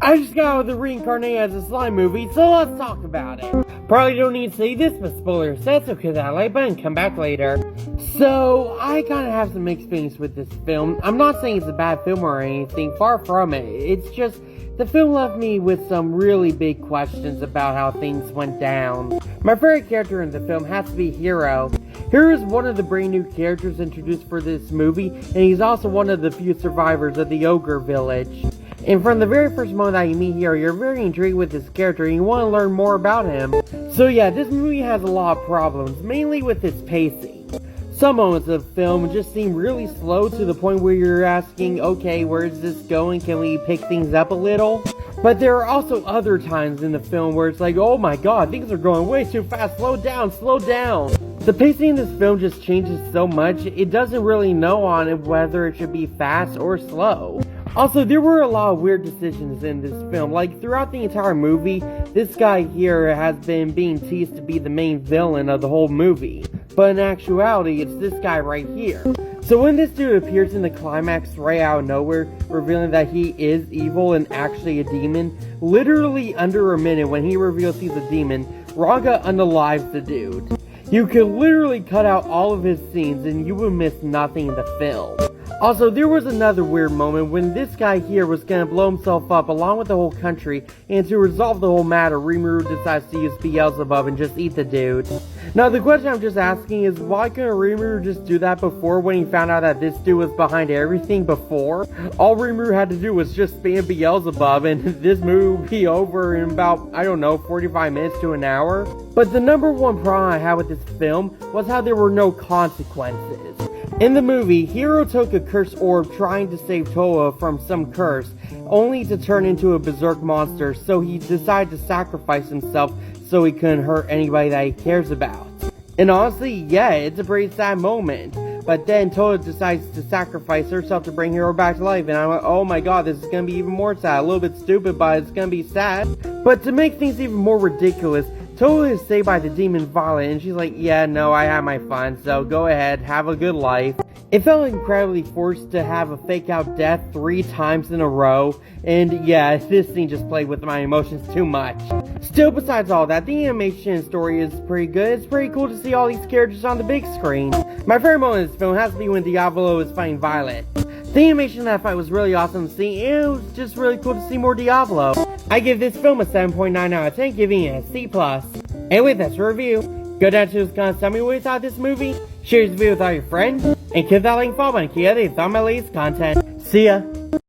I just got out of the Reincarnated as a slime movie, so let's talk about it. Probably don't need to say this, but spoilers, that's okay, that like button, come back later. So, I kinda have some mixed feelings with this film. I'm not saying it's a bad film or anything, far from it. It's just, the film left me with some really big questions about how things went down. My favorite character in the film has to be Hero. Hero is one of the brand new characters introduced for this movie, and he's also one of the few survivors of the Ogre Village. And from the very first moment that you meet Hero, you're very intrigued with this character and you want to learn more about him. So yeah, this movie has a lot of problems, mainly with its pacing. Some moments of the film just seem really slow to the point where you're asking, okay, where is this going? Can we pick things up a little? But there are also other times in the film where it's like, oh my god, things are going way too fast, slow down, slow down. The pacing in this film just changes so much, it doesn't really know on it whether it should be fast or slow. Also, there were a lot of weird decisions in this film. Like, throughout the entire movie, this guy here has been being teased to be the main villain of the whole movie. But in actuality, it's this guy right here. So when this dude appears in the climax right out of nowhere, revealing that he is evil and actually a demon, literally under a minute when he reveals he's a demon, Raga unalives the dude. You could literally cut out all of his scenes and you would miss nothing in the film. Also, there was another weird moment when this guy here was gonna blow himself up along with the whole country, and to resolve the whole matter, Rimuru decides to use Beelzebub and just eat the dude. Now, the question I'm just asking is, why couldn't Rimuru just do that before when he found out that this dude was behind everything before? All Rimuru had to do was just spam Beelzebub and this movie would be over in about, I don't know, 45 minutes to an hour. But the number one problem I had with this film was how there were no consequences. In the movie, Hero took a cursed orb trying to save Toa from some curse, only to turn into a berserk monster, so he decided to sacrifice himself so he couldn't hurt anybody that he cares about. And honestly, yeah, it's a pretty sad moment. But then Toa decides to sacrifice herself to bring Hero back to life, and I'm like, oh my god, this is gonna be even more sad. A little bit stupid, but it's gonna be sad. But to make things even more ridiculous, Toa is saved by the demon Violet, and she's like, yeah, no, I have my fun, so go ahead, have a good life. It felt incredibly forced to have a fake out death 3 times in a row, and yeah, this scene just played with my emotions too much. Still, besides all that, the animation and story is pretty good. It's pretty cool to see all these characters on the big screen. My favorite moment in this film has to be when Diavolo is fighting Violet. The animation in that fight was really awesome to see, and it was just really cool to see more Diavolo. I give this film a 7.9 out of 10, giving it a C+. And with that review, go down to the comments, tell me what you thought of this movie, share this video with all your friends, and click that link follow button to get the thought my latest content. See ya!